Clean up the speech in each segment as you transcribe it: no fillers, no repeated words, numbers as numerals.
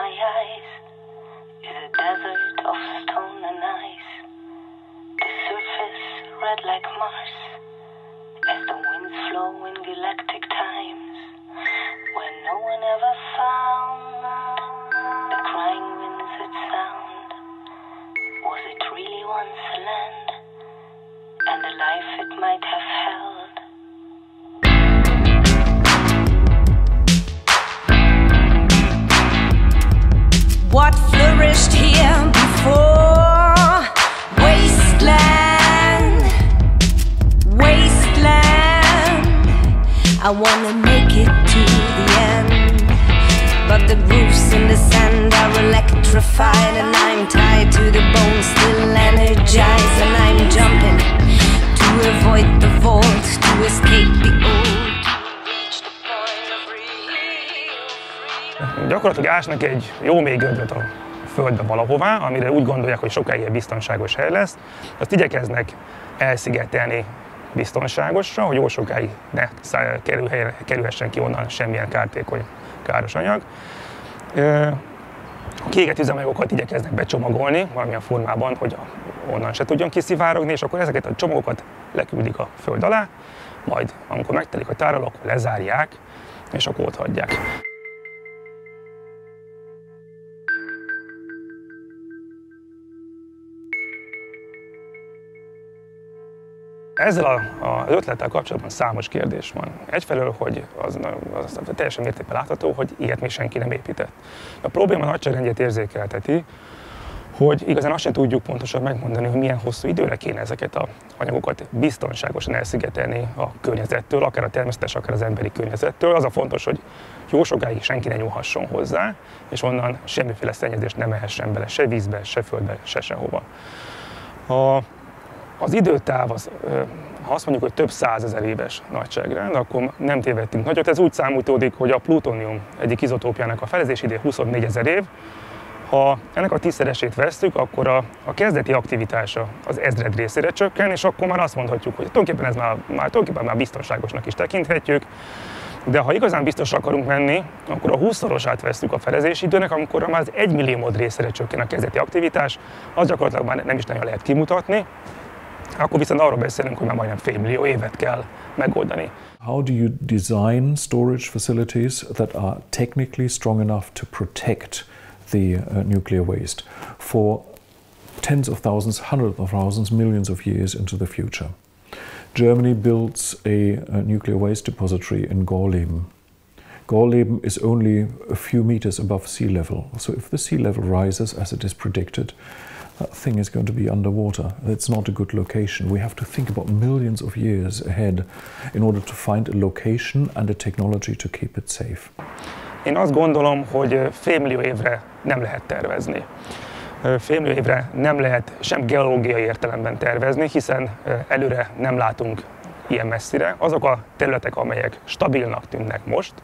my eyes is a desert of stone and ice. The surface red like Mars, as the winds flow in galactic times, where no one ever found the crying winds its sound. Was it really once a land, and the life it might have held? What flourished here before? Wasteland, wasteland. I wanna make it to the end, but the grooves in the sand are electrified, and I'm tied to the bone, still energized, and I'm jumping to avoid the vault, to escape the old. Gyakorlatilag ásnak egy jó mély gödröt a földbe valahová, amire úgy gondolják, hogy sokáig biztonságos hely lesz. Azt igyekeznek elszigetelni biztonságosra, hogy jó sokáig ne kerülhessen ki onnan semmilyen kártékony, káros anyag. A kiégett üzemanyagokat igyekeznek becsomagolni valamilyen formában, hogy onnan se tudjon kiszivárogni, és akkor ezeket a csomagokat leküldik a föld alá, majd amikor megtelik a tároló, akkor lezárják, és akkor ott hagyják. Ezzel az ötlettel kapcsolatban számos kérdés van. Egyfelől, hogy az teljesen mértékben látható, hogy ilyet még senki nem épített. A probléma nagyságrendjét érzékelteti, hogy igazán azt sem tudjuk pontosan megmondani, hogy milyen hosszú időre kéne ezeket az anyagokat biztonságosan elszigetelni a környezettől, akár a természetes, akár az emberi környezettől. Az a fontos, hogy jó sokáig senki ne nyúlhasson hozzá, és onnan semmiféle szennyezés nem ehessen bele, se vízbe, se földbe, se sehova. Az időtáv, ha azt mondjuk, hogy több százezer éves nagyságrend, akkor nem tévedtünk nagyot. Ez úgy számítódik, hogy a plutónium egyik izotópjának a felezési ideje 24 000 év. Ha ennek a 10-szeresét vesszük, akkor a kezdeti aktivitása az ezred részére csökken, és akkor már azt mondhatjuk, hogy tulajdonképpen ez már biztonságosnak is tekinthetjük. De ha igazán biztos akarunk menni, akkor a 20-szorosát vesszük a felezési időnek, amikor már az 1 milliómod részére csökken a kezdeti aktivitás, az gyakorlatilag már nem is nagyon lehet kimutatni. Akkor viszont arról beszélünk, hogy már majdnem fél millió évet kell megoldani. How do you design storage facilities that are technically strong enough to protect the nuclear waste for tens of thousands, hundreds of thousands, millions of years into the future? Germany builds a nuclear waste depository in Gorleben. Gorleben is only a few meters above sea level, so if the sea level rises as it is predicted, that thing is going to be underwater. It's not a good location. We have to think about millions of years ahead in order to find a location and a technology to keep it safe. Én azt gondolom, hogy félmillió évre nem lehet tervezni. Félmillió évre nem lehet sem geológiai értelemben tervezni, hiszen előre nem látunk ilyen messzire. Azok a területek, amelyek stabilnak tűnnek most,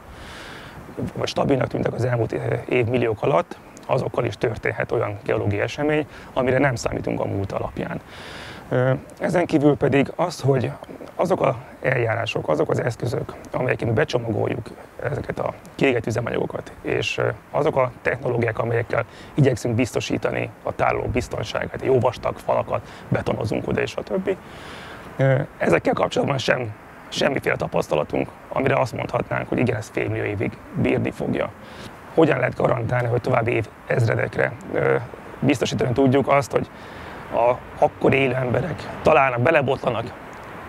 vagy stabilnak tűntek az elmúlt évmilliók alatt, azokkal is történhet olyan geológiai esemény, amire nem számítunk a múlt alapján. Ezen kívül pedig az, hogy azok az eljárások, azok az eszközök, amelyekkel mi becsomagoljuk ezeket a kiégett üzemanyagokat, és azok a technológiák, amelyekkel igyekszünk biztosítani a tároló biztonságát, jó vastag falakat betonozunk oda és a többi, ezekkel kapcsolatban semmiféle tapasztalatunk, amire azt mondhatnánk, hogy igen, ez félmillió évig bírni fogja. Hogyan lehet garantálni, hogy további évezredekre biztosítani tudjuk azt, hogy akkor élő emberek találnak, belebotlanak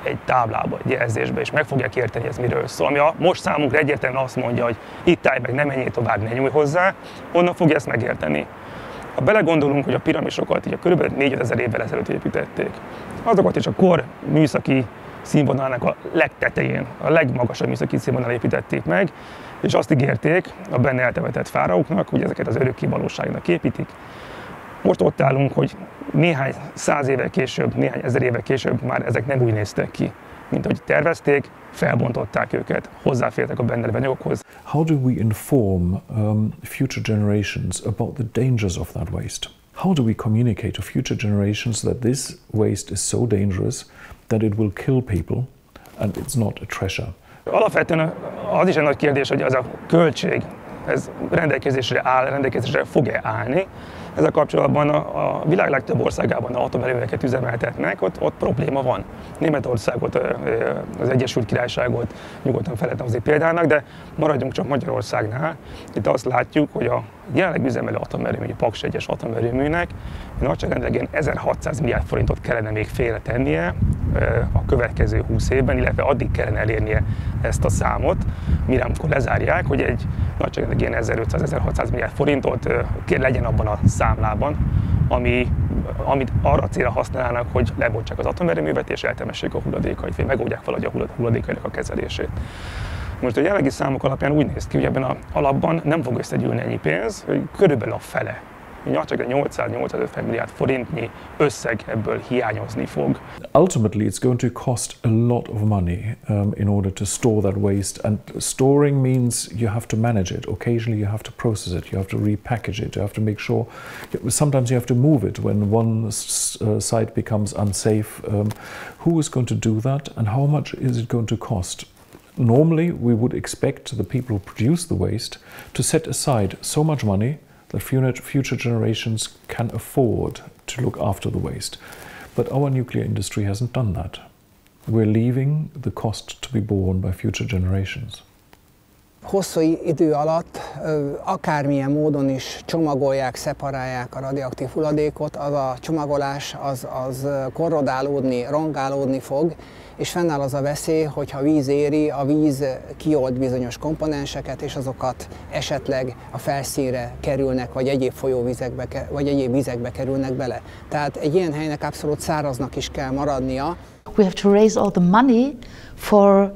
egy táblába, egy jelzésbe, és meg fogják érteni, ez miről szól. Ami most számunkra egyértelműen azt mondja, hogy itt állj meg, ne menjél tovább, ne nyújj hozzá, honnan fogja ezt megérteni. Ha belegondolunk, hogy a piramisokat így kb. 4 000 évvel ezelőtt építették, azokat is a kor műszaki színvonalnak a legtetején, a legmagasabb műszaki színvonalon építették meg, és azt ígérték a benne eltemetett fáraóknak, hogy ezeket az örökké valóságnak építik. Most ott állunk, hogy néhány száz évvel később, néhány ezer évvel később már ezek nem úgy néztek ki, mint ahogy tervezték, felbontották őket, hozzáfértek a benne levő anyagokhoz. How do we inform future generations about the dangers of that waste? How do we communicate to future generations that this waste is so dangerous that it will kill people and it's not a treasure? Alapvetően az is egy nagy kérdés, hogy az a költség, ez rendelkezésre áll, rendelkezésre fog-e állni. Ezzel kapcsolatban a világ legtöbb országában atomerőműveket üzemeltetnek, ott probléma van. Németországot, az Egyesült Királyságot nyugodtan fel lehet hozni példának, de maradjunk csak Magyarországnál. Itt azt látjuk, hogy a jelenleg üzemelő atomerőmű, a Paks 1-es atomerőműnek nagyságrendileg 1600 milliárd forintot kellene még félretennie a következő 20 évben, illetve addig kellene elérnie ezt a számot, mire amikor lezárják, hogy egy nagyságrendileg 1500-1600 milliárd forintot legyen abban a számlában, amit arra célra használnak, hogy lebontsák az atomerőművet és eltemessék a hulladékait, vagy megoldják valahogy a hulladékainak a kezelését. Most a jelenlegi számok alapján úgy néz ki, hogy ebben az alapban nem fog összegyűlni ennyi pénz, hogy körülbelül a fele. Csak egy 800-850 milliárd forintnyi összeg ebből hiányozni fog. Ultimately, it's going to cost a lot of money in order to store that waste. And storing means you have to manage it. Occasionally, you have to process it. You have to repackage it. You have to make sure. Sometimes you have to move it when one site becomes unsafe. Who is going to do that, and how much is it going to cost? Normally, we would expect the people who produce the waste to set aside so much money that future generations can afford to look after the waste. But our nuclear industry hasn't done that. We're leaving the cost to be borne by future generations. Hosszú idő alatt akármilyen módon is csomagolják, szeparálják a radioaktív hulladékot, az a csomagolás az korrodálódni, rongálódni fog, és fennáll az a veszély, hogy ha víz éri, a víz kiold bizonyos komponenseket, és azokat esetleg a felszínre kerülnek, vagy egyéb folyóvizekbe, vagy egyéb vizekbe kerülnek bele. Tehát egy ilyen helynek abszolút száraznak is kell maradnia. We have to raise all the money for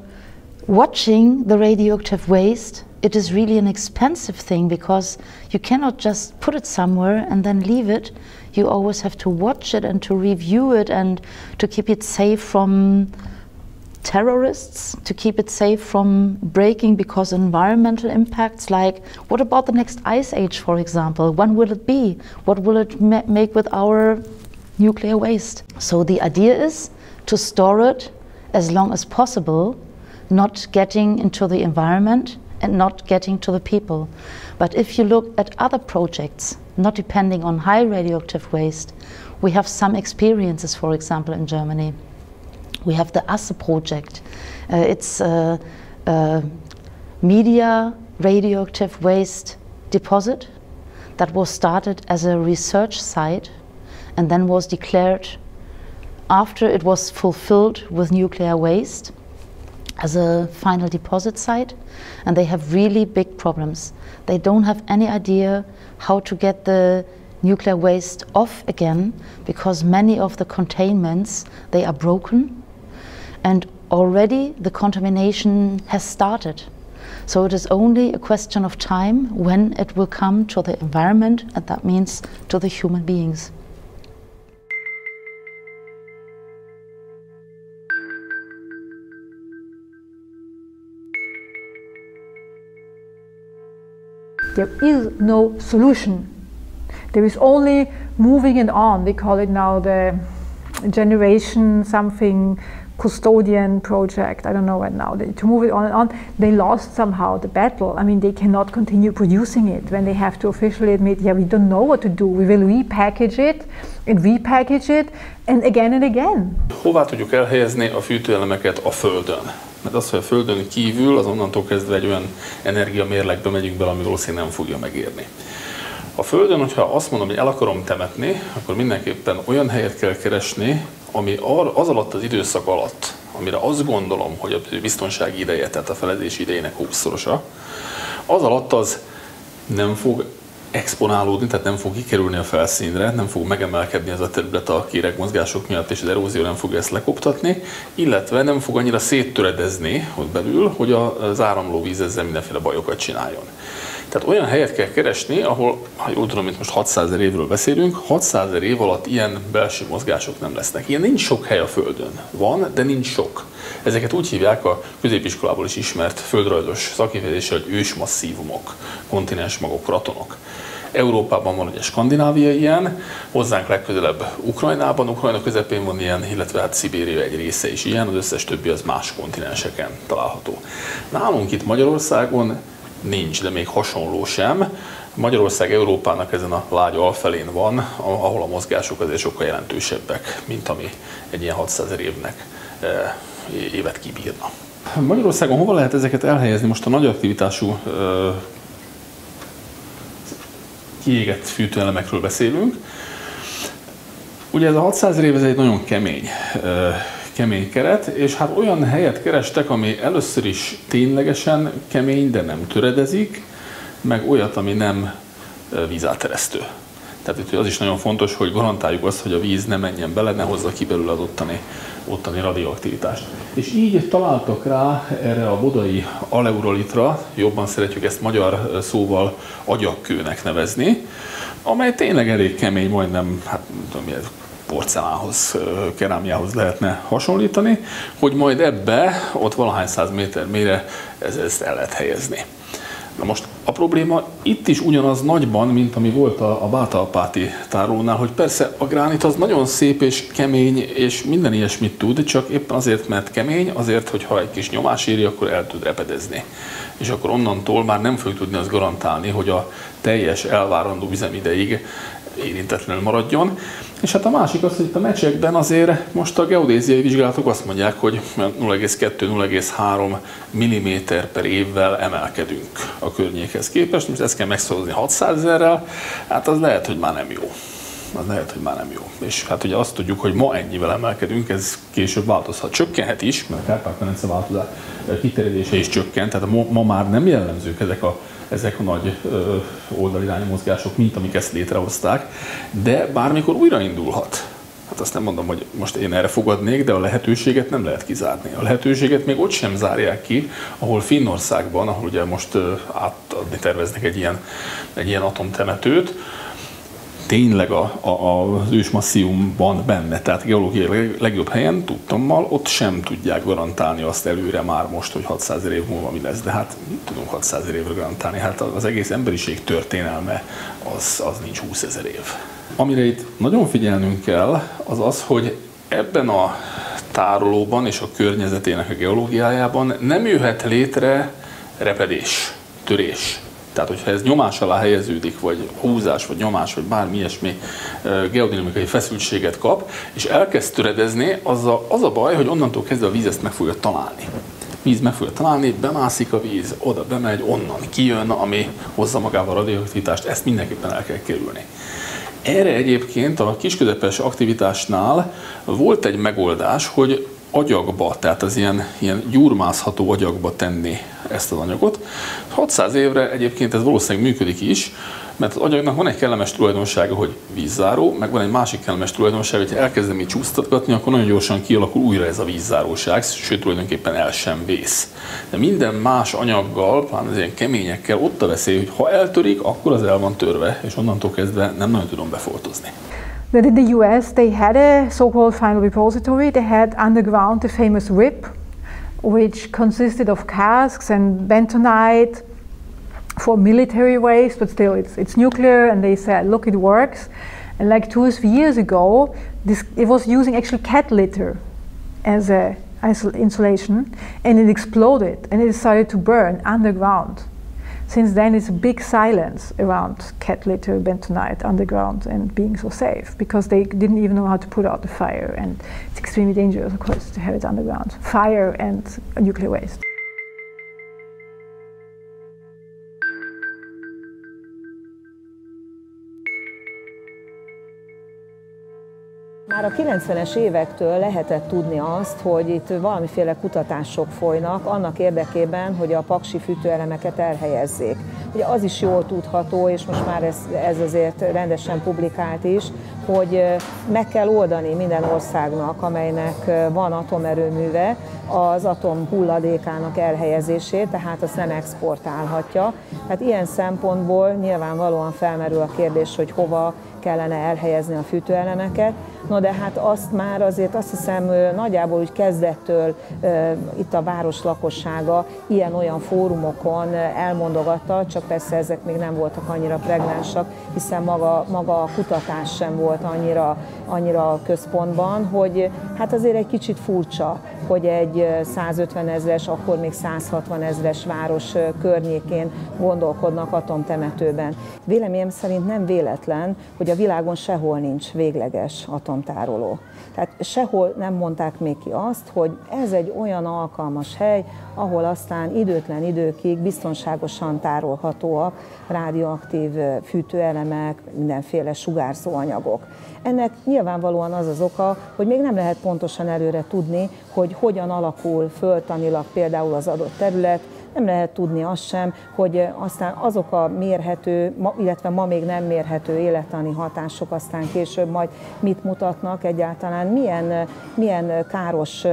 watching the radioactive waste. It is really an expensive thing because you cannot just put it somewhere and then leave it. You always have to watch it and to review it and to keep it safe from terrorists, to keep it safe from breaking because environmental impacts, like what about the next ice age, for example? When will it be? What will it make with our nuclear waste? So the idea is to store it as long as possible, not getting into the environment and not getting to the people. But if you look at other projects, not depending on high radioactive waste, we have some experiences, for example, in Germany. We have the ASSE project. It's a media radioactive waste deposit that was started as a research site and then was declared after it was fulfilled with nuclear waste as a final deposit site, and they have really big problems. They don't have any idea how to get the nuclear waste off again because many of the containments, they are broken and already the contamination has started. So it is only a question of time when it will come to the environment, and that means to the human beings. There is no solution. There is only moving it on. We call it now the generation something custodian project. I don't know right now. To move it on and on, they lost somehow the battle. I mean, they cannot continue producing it when they have to officially admit, yeah, we don't know what to do. We will repackage it and again. Hová tudjuk elhelyezni a fűtőelemeket a Földön? Mert az, hogy a Földön kívül, az onnantól kezdve egy olyan energiamérlegbe megyünk bele, ami valószínűleg nem fogja megérni. A Földön, hogyha azt mondom, hogy el akarom temetni, akkor mindenképpen olyan helyet kell keresni, ami az alatt az időszak alatt, amire azt gondolom, hogy a biztonsági ideje, tehát a feledési idejének 20-szorosa, az alatt az nem fog exponálódni, tehát nem fog kikerülni a felszínre, nem fog megemelkedni ez a terület a kéregmozgások miatt, és az erózió nem fogja ezt lekoptatni, illetve nem fog annyira széttöredezni ott belül, hogy az áramló víz ezzel mindenféle bajokat csináljon. Tehát olyan helyet kell keresni, ahol, ha jól tudom, itt most 600 000 évről beszélünk, 600 000 év alatt ilyen belső mozgások nem lesznek. Ilyen nincs sok hely a Földön. Van, de nincs sok. Ezeket úgy hívják a középiskolából is ismert földrajzos szakkifejezéssel, hogy ősmasszívumok, kontinensmagok, ratonok. Európában van ugye Skandinávia ilyen, hozzánk legközelebb Ukrajnában, Ukrajna közepén van ilyen, illetve hát Szibéria egy része is ilyen, az összes többi az más kontinenseken található. Nálunk itt Magyarországon nincs, de még hasonló sem. Magyarország Európának ezen a lágy alfelén van, ahol a mozgások azért sokkal jelentősebbek, mint ami egy ilyen 600 000 évet kibírna. Magyarországon hova lehet ezeket elhelyezni? Most a nagy aktivitású kiégett fűtőelemekről beszélünk. Ugye ez a 600 000 év ez egy nagyon kemény keret, és hát olyan helyet kerestek, ami először is ténylegesen kemény, de nem töredezik, meg olyat, ami nem vízáteresztő. Tehát itt az is nagyon fontos, hogy garantáljuk azt, hogy a víz ne menjen bele, ne hozza ki belőle az ottani radioaktivitást. És így találtak rá erre a bodai aleurolitra, jobban szeretjük ezt magyar szóval agyakkőnek nevezni, amely tényleg elég kemény, majdnem, hát tudom, porcelánhoz, kerámiához lehetne hasonlítani, hogy majd ebbe, ott valahány 100 méter mélyre ezt el lehet helyezni. Na most a probléma itt is ugyanaz nagyban, mint ami volt a Bátalpáti tárolónál, hogy persze a gránit az nagyon szép és kemény, és minden ilyesmit tud, csak éppen azért, mert kemény, azért, hogy ha egy kis nyomás éri, akkor el tud repedezni. És akkor onnantól már nem fogjuk tudni azt garantálni, hogy a teljes elvárandó üzemideig érintetlenül maradjon. És hát a másik az, hogy itt a mecsekben azért most a geodéziai vizsgálatok azt mondják, hogy 0,2-0,3 mm per évvel emelkedünk a környékhez képest. Most ezt kell megszorozni 600 000-rel, hát az lehet, hogy már nem jó. És hát ugye azt tudjuk, hogy ma ennyivel emelkedünk, ez később változhat. Csökkenhet is, mert a Kárpát-medence változás kiterjedése is csökkent, tehát ma már nem jellemzők ezek a nagy oldalirányú mozgások, mint amik ezt létrehozták, de bármikor újraindulhat. Hát azt nem mondom, hogy most én erre fogadnék, de a lehetőséget nem lehet kizárni. A lehetőséget még ott sem zárják ki, ahol Finnországban, ahol ugye most átadni terveznek egy ilyen atomtemetőt, tényleg az ősmasszívumban benne, tehát geológiai legjobb helyen, tudtommal, ott sem tudják garantálni azt előre már most, hogy 600 000 év múlva mi lesz, de hát mit tudunk 600 000 évre garantálni, hát az egész emberiség történelme az nincs 20 000 év. Amire itt nagyon figyelnünk kell, az az, hogy ebben a tárolóban és a környezetének a geológiájában nem jöhet létre repedés, törés. Tehát, hogyha ez nyomás alá helyeződik, vagy húzás, vagy nyomás, vagy bármi ilyesmi geodinamikai feszültséget kap, és elkezd töredezni, az a baj, hogy onnantól kezdve a víz ezt meg fogja találni. Víz meg fogja találni, bemászik a víz, oda bemegy, onnan kijön, ami hozza magával a radioaktivitást, ezt mindenképpen el kell kerülni. Erre egyébként a kisközepes aktivitásnál volt egy megoldás, hogy agyagba, tehát az ilyen gyurmázható agyagba tenni ezt az anyagot. 600 évre egyébként ez valószínűleg működik is, mert az agyagnak van egy kellemes tulajdonsága, hogy vízzáró, meg van egy másik kellemes tulajdonsága, hogy ha elkezdem így csúsztatgatni, akkor nagyon gyorsan kialakul újra ez a vízzáróság, sőt tulajdonképpen el sem vész. De minden más anyaggal, pláne az ilyen keményekkel ott a veszély, hogy ha eltörik, akkor az el van törve, és onnantól kezdve nem nagyon tudom befoltozni. That in the US they had a so-called final repository. They had underground the famous RIP, which consisted of casks and bentonite for military waste, but still it's nuclear, and they said, look, it works. And like 2 or 3 years ago, it was using actually cat litter as a insulation, and it exploded, and it started to burn underground. Since then, it's a big silence around cat litter, bentonite underground, and being so safe, because they didn't even know how to put out the fire, and it's extremely dangerous, of course, to have it underground. Fire and nuclear waste. Már a 90-es évektől lehetett tudni azt, hogy itt valamiféle kutatások folynak annak érdekében, hogy a paksi fűtőelemeket elhelyezzék. Ugye az is jól tudható, és most már ez azért rendesen publikált is, hogy meg kell oldani minden országnak, amelynek van atomerőműve, az atom hulladékának elhelyezését, tehát azt nem exportálhatja. Hát ilyen szempontból nyilvánvalóan felmerül a kérdés, hogy hova kellene elhelyezni a fűtőelemeket. No de hát azt már azért azt hiszem nagyjából úgy kezdettől itt a város lakossága ilyen-olyan fórumokon elmondogatta, csak csak persze ezek még nem voltak annyira pregnánsak, hiszen maga a kutatás sem volt annyira központban, hogy hát azért egy kicsit furcsa, hogy egy 150 000-es, akkor még 160 000-es város környékén gondolkodnak atomtemetőben. Véleményem szerint nem véletlen, hogy a világon sehol nincs végleges atomtároló. Tehát sehol nem mondták még ki azt, hogy ez egy olyan alkalmas hely, ahol aztán időtlen időkig biztonságosan tárolhatóak radioaktív fűtőelemek, mindenféle sugárzóanyagok. Ennek nyilvánvalóan az az oka, hogy még nem lehet pontosan előre tudni, hogy hogyan alakul földtanilag például az adott terület, nem lehet tudni azt sem, hogy aztán azok a mérhető, illetve ma még nem mérhető élettani hatások aztán később majd mit mutatnak egyáltalán, milyen káros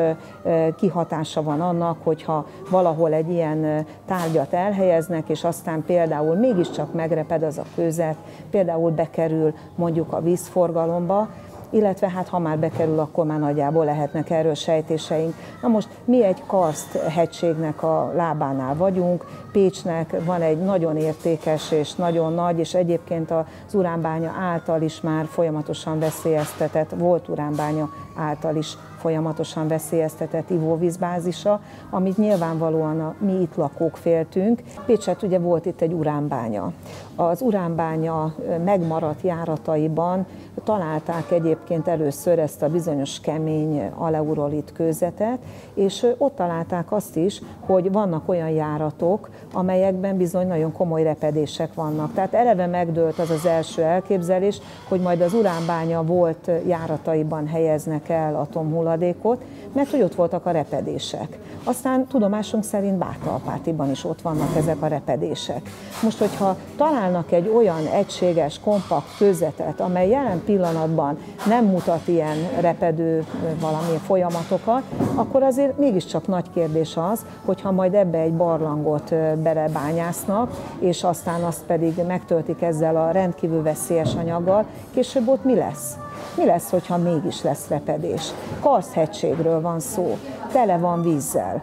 kihatása van annak, hogyha valahol egy ilyen tárgyat elhelyeznek, és aztán például mégiscsak megreped az a kőzet, például bekerül mondjuk a vízforgalomba, illetve hát ha már bekerül, akkor már nagyjából lehetnek erről sejtéseink. Na most mi egy karszt hegységnek a lábánál vagyunk, Pécsnek van egy nagyon értékes és nagyon nagy, és egyébként az uránbánya által is már folyamatosan veszélyeztetett, volt uránbánya által is folyamatosan veszélyeztetett ivóvízbázisa, amit nyilvánvalóan mi itt lakók féltünk. Pécset ugye volt itt egy uránbánya. Az uránbánya megmaradt járataiban találták egyébként először ezt a bizonyos kemény aleurolít kőzetet, és ott találták azt is, hogy vannak olyan járatok, amelyekben bizony nagyon komoly repedések vannak. Tehát eleve megdőlt az az első elképzelés, hogy majd az uránbánya volt járataiban helyeznek el atomhulladékot, mert hogy ott voltak a repedések. Aztán tudomásunk szerint Bártalpátiban is ott vannak ezek a repedések. Most, hogyha találnak egy olyan egységes, kompakt kőzetet, amely jelen pillanatban nem mutat ilyen repedő valamilyen folyamatokat, akkor azért mégiscsak nagy kérdés az, hogyha majd ebbe egy barlangot belebányásznak, és aztán azt pedig megtöltik ezzel a rendkívül veszélyes anyaggal, később ott mi lesz? Mi lesz, hogyha mégis lesz repedés? Karsthegységről van szó, tele van vízzel,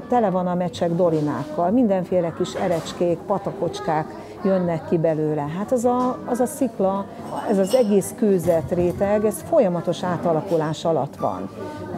tele van a mecsek dolinákkal, mindenféle kis erecskék, patakocskák jönnek ki belőle. Hát az a szikla, ez az egész kőzetréteg, ez folyamatos átalakulás alatt van.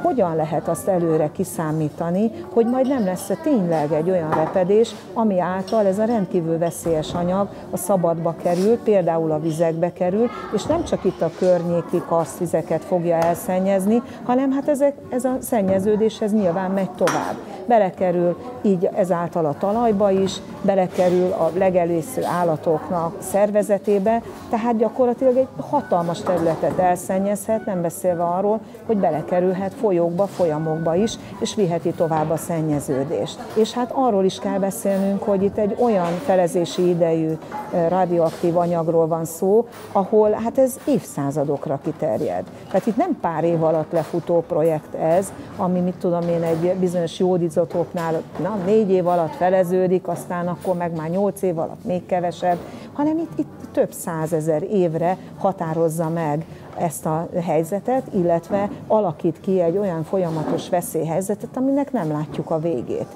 Hogyan lehet azt előre kiszámítani, hogy majd nem lesz tényleg egy olyan repedés, ami által ez a rendkívül veszélyes anyag a szabadba kerül, például a vizekbe kerül, és nem csak itt a környéki karsztvizeket fogja elszennyezni, hanem hát ez a szennyeződés ez nyilván megy tovább. Belekerül így ezáltal a talajba is, belekerül a legelőször állatoknak szervezetébe, tehát gyakorlatilag egy hatalmas területet elszennyezhet, nem beszélve arról, hogy belekerülhet folyókba, folyamokba is, és viheti tovább a szennyeződést. És hát arról is kell beszélnünk, hogy itt egy olyan felezési idejű radioaktív anyagról van szó, ahol hát ez évszázadokra kiterjed. Tehát itt nem pár év alatt lefutó projekt ez, ami mit tudom én egy bizonyos jódizotoknál 4 év alatt feleződik, aztán akkor meg már 8 év alatt még kevesebb, hanem itt több százezer évre határozza meg ezt a helyzetet, illetve alakít ki egy olyan folyamatos veszélyhelyzetet, aminek nem látjuk a végét.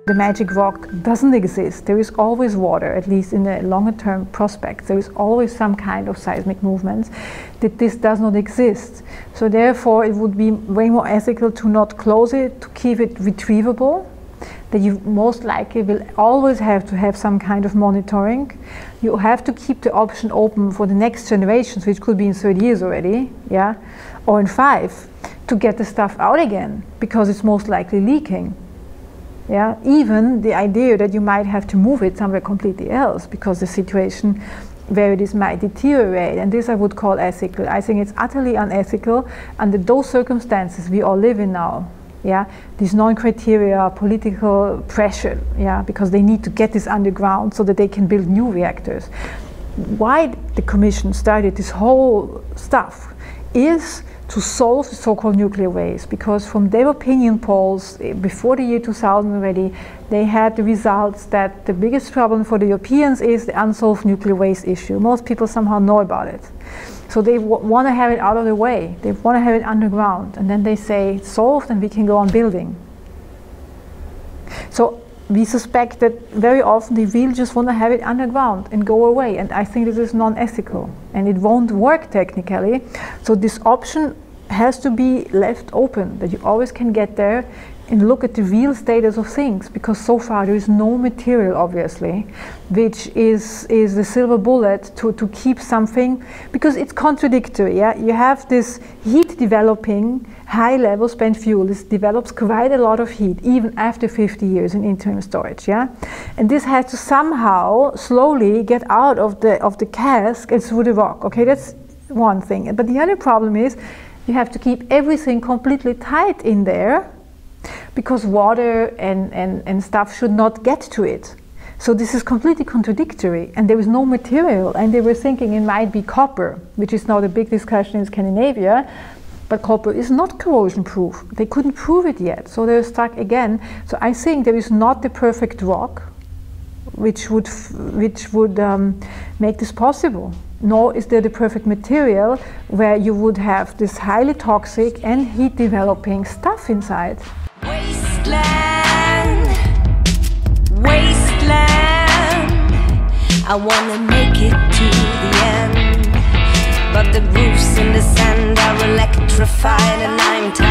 The magic rock doesn't exist. There is always water, at least in the longer term prospect. There is always some kind of seismic movements. That this does not exist. So therefore it would be way more ethical to not close it, to keep it retrievable. That you most likely will always have to have some kind of monitoring. You have to keep the option open for the next generations, which could be in 30 years already, yeah, or in 5, to get the stuff out again, because it's most likely leaking. Yeah, even the idea that you might have to move it somewhere completely else because the situation where it is might deteriorate, and this I would call ethical. I think it's utterly unethical under those circumstances we all live in now. Yeah, these non-criteria, political pressure, yeah, because they need to get this underground so that they can build new reactors. Why the Commission started this whole stuff is to solve the so-called nuclear waste, because from their opinion polls before the year 2000 already, they had the results that the biggest problem for the Europeans is the unsolved nuclear waste issue. Most people somehow know about it. So they want to have it out of the way. They want to have it underground. And then they say it's solved and we can go on building. So we suspect that very often they really just want to have it underground and go away. And I think this is non-ethical. And it won't work technically. So this option has to be left open, that you always can get there and look at the real status of things, because so far there is no material, obviously, which is the silver bullet to keep something, because it's contradictory. Yeah? You have this heat developing, high level spent fuel. This develops quite a lot of heat, even after 50 years in interim storage. Yeah? And this has to somehow slowly get out of the cask and through the rock. Okay, that's one thing. But the other problem is you have to keep everything completely tight in there, because water and stuff should not get to it. So this is completely contradictory, and there is no material, and they were thinking it might be copper, which is now the big discussion in Scandinavia, but copper is not corrosion proof. They couldn't prove it yet, so they're stuck again. So I think there is not the perfect rock which would make this possible. Nor is there the perfect material where you would have this highly toxic and heat developing stuff inside. Wasteland, wasteland. I wanna make it to the end, but the roofs in the sand are electrified and I'm tired.